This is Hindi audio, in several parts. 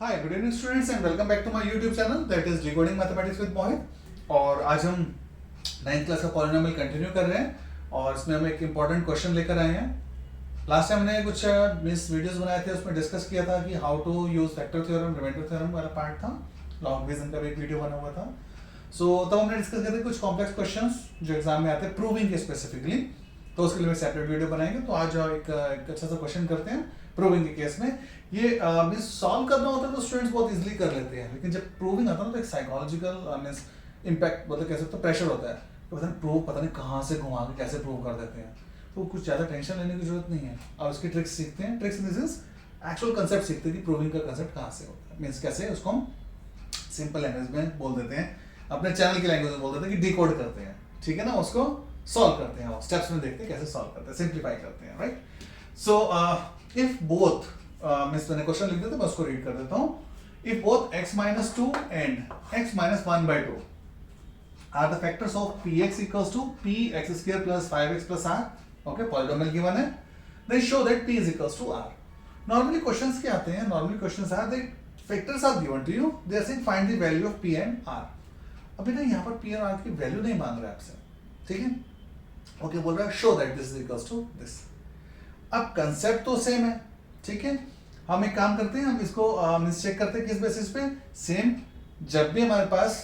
Hi good evening students and welcome back to my YouTube channel that is decoding mathematics with Mohit. और आज हम 9th क्लास का पॉलिनोमियल कंटिन्यू कर रहे हैं और इसमें हम एक इम्पॉर्टेंट क्वेश्चन लेकर आए हैं। लास्ट टाइम हमने कुछ मिस वीडियोस बनाए थे, उसमें डिस्कस किया था कि how to use factor theorem, reminder theorem वाला पार्ट था। लॉन्ग डिवीजन का भी एक वीडियो बना हुआ था। तब हमने डिस्कस किया था कुछ कॉम्प्लेक्स क्वेश्चंस जो एग्जाम में आते हैं प्रूविंग के स्पेसिफिकली, तो उसके लिए सेपरेट वीडियो बनाएंगे। तो आज एक अच्छा सा क्वेश्चन करते हैं प्रूविंग के केस में। ये मीन्स सॉल्व करना होता है तो स्टूडेंट्स बहुत इजीली कर लेते हैं, लेकिन जब प्रूविंग आता है ना तो एक साइकोलॉजिकल मीन्स इम्पैक्ट मतलब कह सकते हो प्रेशर होता है। तो पता नहीं कहाँ से घुमा के कैसे प्रूव कर देते हैं। तो कुछ ज़्यादा टेंशन लेने की जरूरत नहीं है। अब उसकी ट्रिक्स सीखते हैं। Tricks in this is actual concept सीखते हैं कि प्रूविंग का कंसेप्ट कहाँ से होता है, मीन्स कैसे उसको हम सिंपल लैंग्वेज में बोल देते हैं, अपने चैनल की लैंग्वेज में बोल देते हैं कि डिकोड करते हैं, ठीक है ना। उसको सॉल्व करते हैं, स्टेप्स में देखते हैं कैसे सॉल्व करते हैं, सिंप्लीफाई करते हैं, right. So if both means मैंने क्वेश्चन लिख दिया था, मैं उसको रीड कर देता हूँ। If both x minus 2 and x minus 1 by 2 are the factors of px equals to px square plus 5x plus r, okay, polynomial given है, then show that p is equals to r. Normally questions क्या आते हैं? Normally questions are that factors are given to you, they are saying find the value of p and r. अभी ना यहाँ पर p और r की वैल्यू नहीं मांग रहा है आपसे, ठीक है। ओके, बोल रहा है show that this is equals to this. अब कंसेप्ट तो सेम है, ठीक है। हम एक काम करते हैं, हम इसको चेक करते हैं किस बेसिस पे। सेम जब भी हमारे पास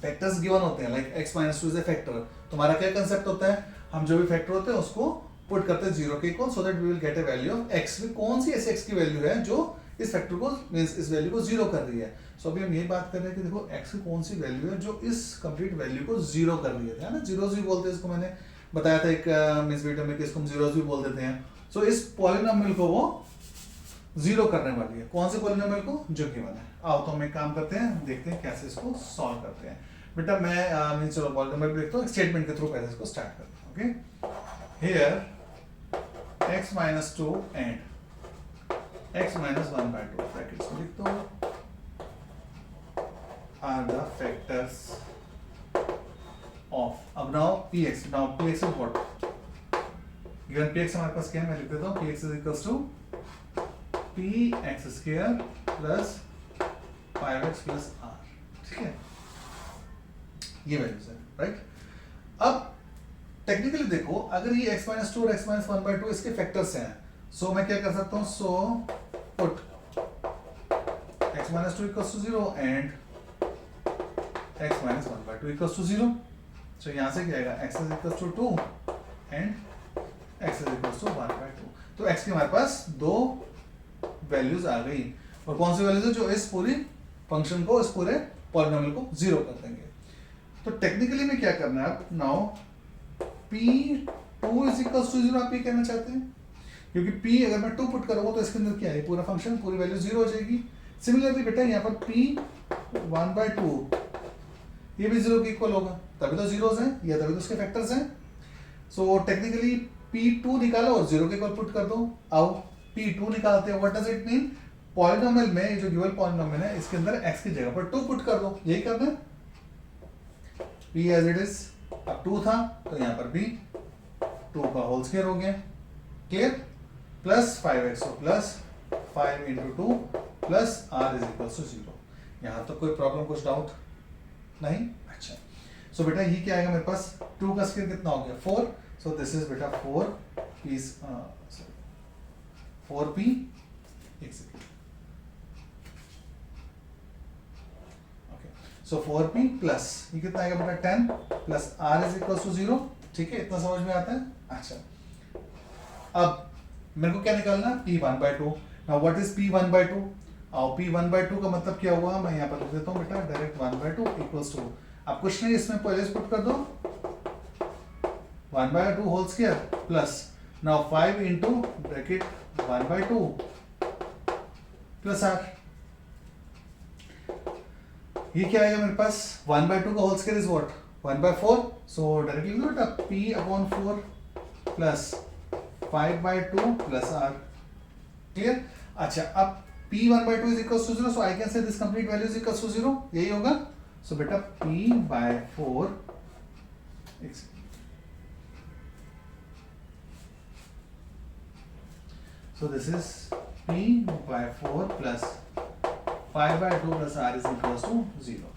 फैक्टर्स गिवन होते हैं like x minus 2 is a factor, तो हमारा क्या कंसेप्ट होता है, हम जो भी फैक्टर होते हैं उसको पुट करते हैं जीरो के equal, so that we will get a value of x। कौन सी ऐसी x की वैल्यू है जो इस फैक्टर को मींस इस वैल्यू को जीरो कर रही है। सो अभी हम यही बात कर रहे हैं कि देखो x की कौन सी वैल्यू है जो इस कंप्लीट वैल्यू को जीरो कर रही है ना। जीरोस भी बोलते हैं इसको, मैंने बताया था एक इस वीडियो में कि इसको हम जीरोस भी बोल देते हैं। सो इस पॉलिनोमियल को वो जीरो करने वाली है। कौन से पॉलिनोमियल को? जो गिवन है। आओ तो हम एक काम करते हैं, देखते हैं कैसे इसको सॉल्व करते हैं। बेटा मैं चलो पॉलिनोमियल देखता हूँ, स्टेटमेंट के थ्रू कैसे इसको स्टार्ट करते हैं। Okay, here x minus 2 and x minus 1 by 2 brackets में लिखता हूँ are the factors of, अब now px is what given px हमारे पास क्या है, मैं लिख देता हूँ px is equals to px square plus 5x plus r, ठीक है। ये वैल्यूज है, राइट। अब टेक्निकली देखो, अगर ये x minus 2 और x minus 1 by 2 इसके फैक्टर्स हैं, सो मैं क्या कर सकता हूँ, so put x minus 2 equals to 0 and x minus 1 by 2 equals to 0. So यहाँ से क्या आएगा, x is equals to 2 and x is equals to 1 by 2. तो x की हमारे पास दो वैल्यूज आ गई, और कौन सी वैल्यूज है जो इस पूरी फंक्शन को, इस पूरे पॉलिनोमियल को जीरो कर देंगे। तो टेक्निकली में क्या करना है, अब now p2 is equals to 0 आप ये कहना चाहते हैं, क्योंकि p अगर मैं 2 पुट करूंगा तो इसके अंदर क्या है, पूरा फंक्शन पूरी वैल्यू जीरो हो जाएगी। सिमिलरली बेटा यहाँ पर p 1 by 2 ये भी जीरो के इक्वल होगा, तभी तो जीरोस हैं, या तभी तो उसके फैक्टर्स हैं। सो टेक्निकली p2 निकालो और जीरो के इक्वल पुट कर दो। आओ p2 निकालते हैं, what does it mean, polynomial में जो गिवन पॉलिनोमियल है इसके अंदर x की जगह पर 2 पुट कर दो, यही करना है। p एज इट इज, अब 2 था तो यहाँ पर भी 2 का होल स्क्वायर हो गया, क्लियर, प्लस 5x हो plus 5 into 2 plus r is equals to 0। यहाँ तो कोई प्रॉब्लम, कुछ डाउट नहीं? अच्छा, सो बेटा ये क्या आएगा मेरे पास, 2 का स्क्वायर कितना हो गया 4, सो दिस इज बेटा 4p 4p ओके, सो 4p प्लस ये कितना आएगा बेटा 10 plus r is equal to 0, ठीक है, इतना समझ में आता है। अच्छा, अब मेरे को क्या निकालना, p1 by 2। Now what is p1 by 2, और p1 by 2 का मतलब क्या हुआ, मैं यहाँ पर लिख देता हूँ बेटा डायरेक्ट 1 by 2 इक्वल्स टू, आप कुछ नहीं इसमें पहले पुट कर दो 1 by 2 whole square plus now 5 into bracket 1 by 2 plus r, ये क्या आएगा मेरे पास, 1 by 2 का whole square is what 1 by 4, so directly लिख दो बेटा p upon 4 plus 5 by 2 plus r, clear. अच्छा, अब p1 by 2 is equals to 0, so I can say this complete value is equals to 0, यही होगा। So बेटा p by 4 so this is p by 4 plus 5/2 plus r is equal to 0।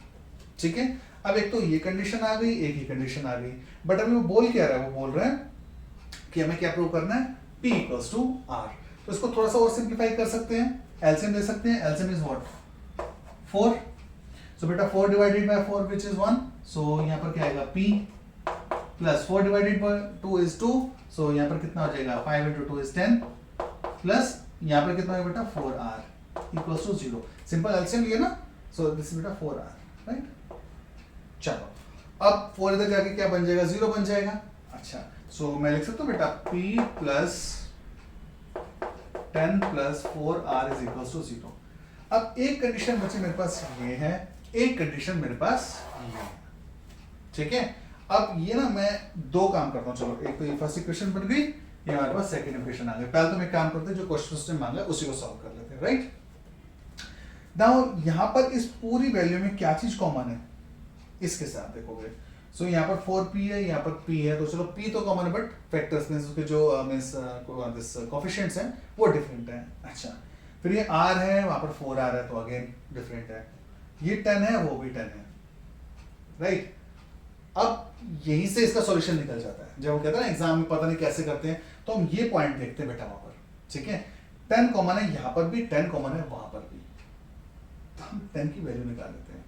ठीक है, अब एक तो ये कंडीशन आ गई, एक ही कंडीशन आ गई, बट अभी वो बोल क्या रहा है, वो बोल रहे हैं कि हमें क्या प्रूव करना है, p इक्वल्स टू r। तो इसको थोड़ा सा और सिंप्लीफाई कर सकते हैं, एलसीएम ले सकते हैं। LCM is what, 4। सो बेटा 4 डिवाइडेड बाय 4 विच इज 1, सो यहाँ पर क्या आएगा p plus 4 divided by 2 is 2, सो यहाँ पर कितना हो जाएगा 5 into 2 is 10 प्लस यहाँ पर कितना है बेटा 4r equals to 0। Simple LCM लिए ना, सो दिस इज बेटा 4r, राइट। चलो अब 4 इधर जाके क्या बन जाएगा, 0 बन जाएगा। अच्छा, सो मैं लिख सकता हूँ बेटा p plus 10 plus 4r is equals to 0। अब एक कंडीशन बची मेरे पास ये है, एक कंडीशन मेरे पास ये है, ठीक है। अब ये ना मैं दो काम करता हूँ, चलो एक तो ये फर्स्ट इक्वेशन बन गई, ये हमारे पास सेकंड इक्वेशन आ गई। पहले तो मैं काम करते हैं जो क्वेश्चन उसने मांगा उसी को सॉल्व कर लेते हैं, राइट। नाउ यहाँ पर इस पूरी वैल्यू में क्या चीज कॉमन है, इसके साथ देखोगे। सो यहाँ पर 4p है, यहाँ पर p है, तो चलो p तो कॉमन है बट फैक्टर्स मींस उसके जो मींस दिस कोएफिशिएंट्स हैं वो डिफरेंट है। अच्छा, फिर ये r है, वहां पर 4r है, तो अगेन डिफरेंट है। ये 10 है, वो भी 10 है, राइट। अब यहीं से इसका सॉल्यूशन निकल जाता है। जब हम कहते हैं ना एग्जाम में पता नहीं कैसे करते हैं, तो हम ये पॉइंट देखते हैं बेटा वहां पर, ठीक है। 10 कॉमन है, यहाँ पर भी 10 कॉमन है, वहां पर भी, तो हम 10 की वैल्यू निकाल लेते हैं,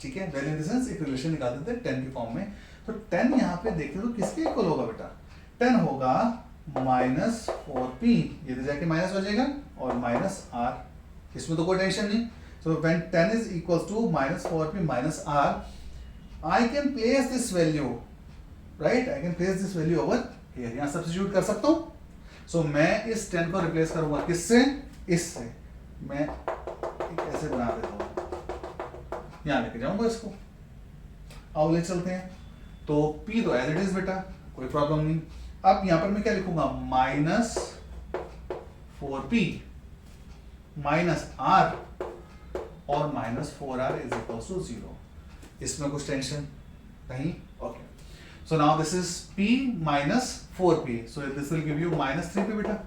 ठीक है। वैल्यू इन द सेंस एक रिलेशन निकाल देते हैं 10 की फॉर्म में। तो 10 यहाँ पे देखते हो तो किसके इक्वल होगा बेटा, 10 होगा माइनस 4p, ये तो जाके माइनस हो जाएगा, और माइनस r, इसमें तो कोई टेंशन नहीं। So when 10 is equal to minus 4p minus r, I can place this value, right? I can place this value over here. यहाँ सब्स्टिट्यूट कर सकता हूँ। So मैं इस 10 को रिप्लेस करूंगा किससे, इससे। मैं ऐसे बना देता हूँ, यहाँ लेके जाऊंगा इसको, आओ ले चलते हैं। तो P तो एज इट इज बेटा, कोई प्रॉब्लम नहीं। अब यहाँ पर मैं क्या लिखूंगा, माइनस 4p माइनस r और minus 4r is equal to 0। इसमें कुछ टेंशन नहीं, okay. So now this is p minus 4p, so this will give you minus 3p बेटा।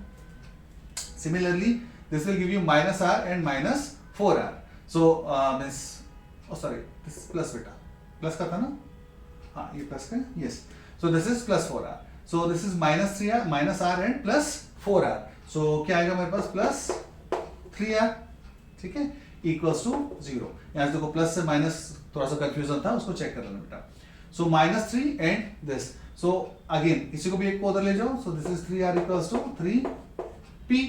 Similarly this will give you minus r and minus 4r, so means oh sorry this is plus बेटा, प्लस का था ना, हाँ ये प्लस का, yes, so this is plus 4r, so this is minus 3r minus r and plus 4r, so क्या आएगा मेरे पास प्लस 3r, ठीक है, इक्वल्स टू 0। यहाँ से देखो प्लस से माइनस थोड़ा सा कंफ्यूजन था, उसको चेक कर लेना बेटा। So minus 3 and this, so again इसी को भी एक को उधर ले जाओ, so this is 3r equals to 3p।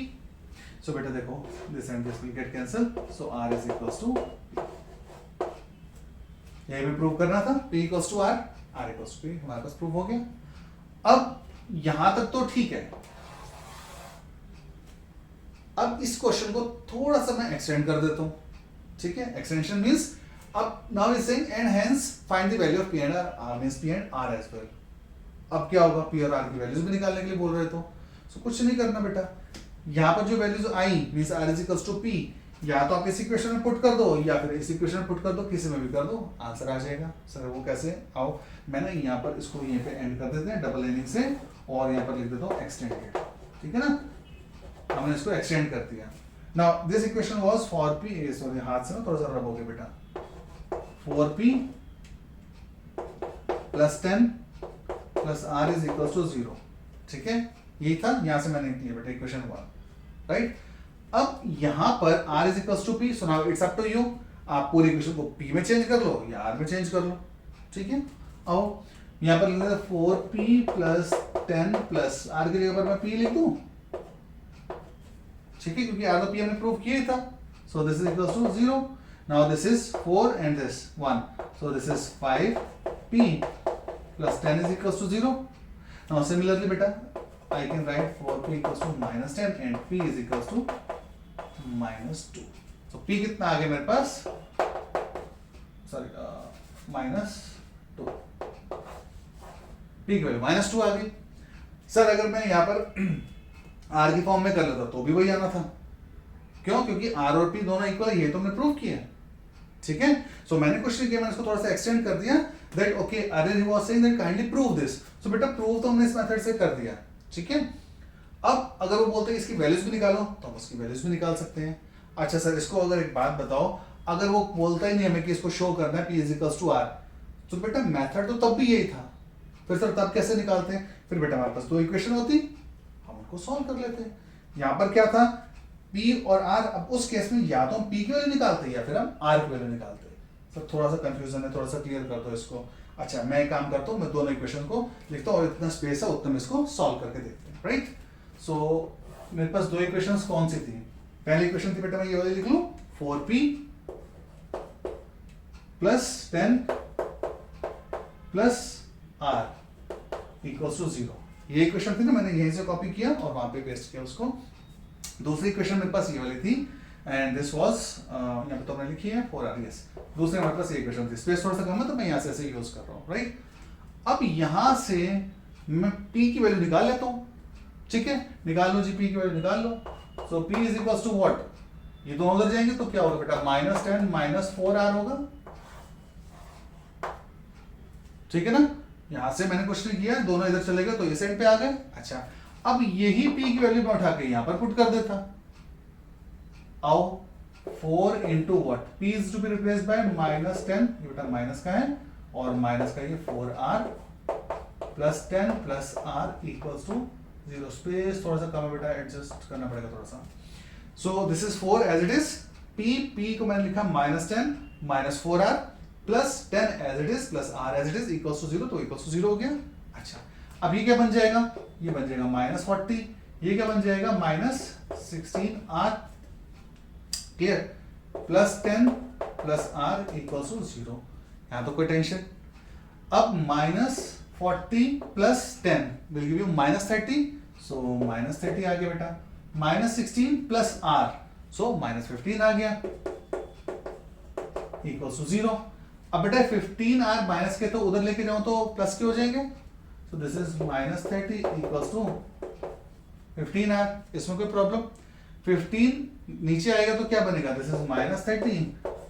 So बेटा देखो this and this will get cancel, so r is equals to, यही भी प्रूव करना था, p equals to r, r equals to p, हमारे पास प्रूव हो गया। अब यहां तक तो ठीक है। अब इस क्वेश्चन को थोड़ा सा मैं एक्सटेंड कर देता हूं, ठीक है। एक्सटेंशन मींस अब now is saying and hence find the value of p and r, means p and r as well. अब क्या होगा, p और r की वैल्यूज भी निकालने के लिए बोल रहे, तो सो कुछ नहीं करना बेटा। यहाँ पर जो वैल्यूज आई means r is equals to p, या तो आप इस इक्वेशन में पुट कर दो या फिर इस इक्वेशन में पुट कर दो, किसी में भी कर दो, आंसर आ जाएगा। सर वो कैसे, आओ मैं ना यहाँ पर इसको यहीं पे एंड कर देते हैं डबल लाइनिंग से, और यहाँ पर लिख देता हूँ एक्सटेंडेड, ठीक है ना, हमने इसको एक्सटेंड कर दिया। Now this equation was 4p, sorry हाथ से ना थोड़ा सा रब हो गया बेटा, 4p plus 10 plus r is equal to 0, ठीक है, यही था, यहां से मैंने किया बेटा इक्वेशन 1, राइट। अब यहां पर r is equal to p, so now it's up to you, आप पूरी इक्वेशन को p में चेंज कर लो या r में चेंज कर लो, ठीक है। आओ यहां पर लिख देते 4p प्लस 10 प्लस r की जगह पर मैं p लिख दूं, ठीक है, क्योंकि r तो p हमने प्रूव किया ही था। So this is equal to 0। Now this is 4 and this 1, so this is 5p plus 10 is equals to 0. Now similarly beta, I can write 4p equals to minus 10 and p is equals to minus 2. So p कितना आ गया मेरे पास, सॉरी minus 2, p की वैल्यू minus 2 आ गई। सर अगर मैं यहाँ पर r की फॉर्म में कर लेता तो भी वही आना था, क्यों, क्योंकि r और p दोनों इक्वल है, ये तो हमने प्रूव किया, ठीक है। सो मैंने क्वेश्चन किया, मैंने इसको थोड़ा सा एक्सटेंड कर दिया, दैट ओके अरे he was saying that kindly prove this, so बेटा प्रूव तो हमने इस मेथड से कर दिया, ठीक है। अब अगर वो बोलते हैं इसकी वैल्यूज भी निकालो, तो हम उसकी वैल्यूज भी निकाल सकते हैं। अच्छा सर, इसको अगर एक बात बताओ, अगर वो बोलता ही नहीं हमें कि इसको शो करना है P is equals to R, तो बेटा मेथड तो तब भी यही था, फिर सर तब कैसे निकालते हैं? फिर बेटा हमारे पास दो इक्वेशन होती, हम उनको सॉल्व कर लेते हैं। यहाँ पर क्या था, P और R, अब उस केस में या तो हम P की वैल्यू निकालते हैं या फिर हम R की वैल्यू निकालते हैं। सर थोड़ा सा कंफ्यूजन है, थोड़ा सा क्लियर कर दो इसको। अच्छा मैं एक काम करता हूँ, मैं दोनों इक्वेशन को लिखता हूँ और इतना स्पेस है उतना में इसको सॉल्व करके देखते हैं, राइट। सो मेरे पास दो इक्वेशंस कौन सी थी? पहली इक्वेशन थी बेटा, मैं ये वाली लिख लूं, 4p plus 10 plus r equals to 0। ये इक्वेशन थी ना, मैंने यहीं से कॉपी किया और वहां पे पेस्ट किया उसको। दूसरी इक्वेशन मेरे पास ये वाली थी एंड दिस वाज, यहाँ पे तो मैंने लिखी है 4r, यस। दूसरे हमारे पास ये इक्वेशन थी, स्पेस थोड़ा सा कम है तो मैं यहाँ से ऐसे यूज कर रहा हूँ, राइट। अब यहां से मैं p की वैल्यू निकाल लेता हूँ, ठीक है, निकाल लो जी, p की वैल्यू निकाल लो। So p is equals to what, ये दोनों उधर जाएंगे तो क्या होगा बेटा, -10 -4r होगा, ठीक है ना। यहां से मैंने कुछ नहीं किया, दोनों इधर चले गए तो इस एंड पे आ गए। अच्छा अब यही p की वैल्यू में उठा के यहां पर पुट कर देता, आओ 4 into what, p is to be replace by -10, ये बेटा माइनस का है और माइनस का ये 4r plus 10 plus r equals to 0। Space थोड़ा सा कम है बेटा, एडजस्ट करना पड़ेगा थोड़ा सा। So this is 4 as it is, p को मैंने लिखा -10 -4r plus 10 as it is plus r as it is equals to 0, तो इक्वल्स टू 0 हो गया। अच्छा अब ये क्या बन जाएगा, ये बन जाएगा -40, ये क्या बन जाएगा -16r, clear, plus 10 plus r equals to 0। यहां तो कोई टेंशन। अब -40 प्लस 10 विल गिव यू -30, सो -30 आ गया बेटा, -16 प्लस r, सो -15 आ गया इक्वल्स टू 0। अब बेटा 15r माइनस के तो उधर लेके जाऊं तो प्लस के हो जाएंगे, so this is -30 equals to 15r। इसमें कोई प्रॉब्लम? 15 नीचे आएगा तो क्या बनेगा, this is -30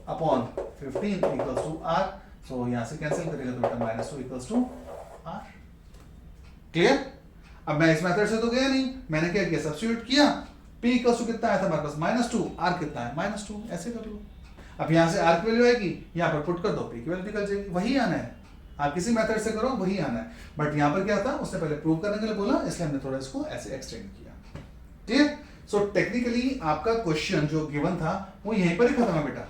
upon 15 equals to r, so यहां से कैंसिल करेगा तो बेटा -2 इक्वल्स टू r, क्लियर। अब मैं इस मेथड से तो गया नहीं, मैंने क्या किया, सब्स्टिट्यूट किया, p इक्वल्स टू कितना आया था हमारे पास -2, r कितना है -2, ऐसे कर लो। अब यहां से r की वैल्यू आएगी, यहां पर पुट कर दो, p की वैल्यू निकल जाएगी, वही आना है, आप किसी मेथड से करो वही आना है। बट यहां पर क्या था, उसने पहले प्रूव करने के लिए बोला, इसलिए हमने थोड़ा इसको ऐसे एक्सटेंड किया, ठीक। सो टेक्निकली आपका क्वेश्चन जो गिवन था वो यहीं पर ही खत्म है बेटा,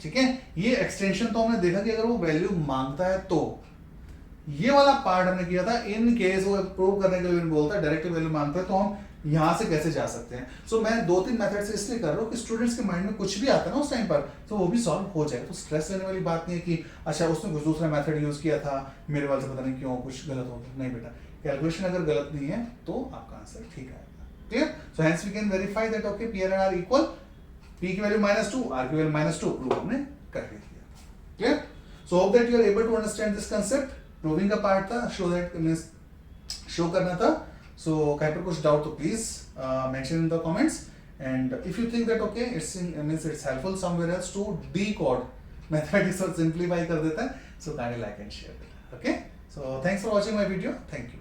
ठीक है। ये एक्सटेंशन तो हमने देखा कि अगर वो वैल्यू मांगता है तो, ये वाला पार्ट हमने किया था इन केस वो प्रूव करने के लिए बोलता है डायरेक्ट वैल्यू मांगता है तो हम यहां से कैसे जा सकते हैं। सो मैं 2-3 मेथड से इसलिए कर रहा हूं कि स्टूडेंट्स के माइंड में कुछ भी आता है ना उस टाइम पर, तो वो भी सॉल्व हो जाए, तो स्ट्रेस लेने वाली बात नहीं है कि अच्छा उसने कुछ दूसरा मेथड यूज किया था, मेरे वाले से पता नहीं क्यों कुछ गलत हो गया। नहीं बेटा, कैलकुलेशन अगर गलत नहीं है तो आपका आंसर ठीक आएगा, clear. So hence we can verify that okay p and r equal, p की वैल्यू -2, r की वैल्यू -2, प्रूव हमने कर दिया, clear. So hope that you are able to understand this concept. Proving का पार्ट था, शो दैट मींस शो करना था। सो कहीं पर कुछ डाउट तो please mention in the comments, and if you think that okay it's means it's helpful somewhere else to decode mathematics और सिंपलीफाई कर देता है, so kindly like and share, okay. So thanks for watching my video, thank you.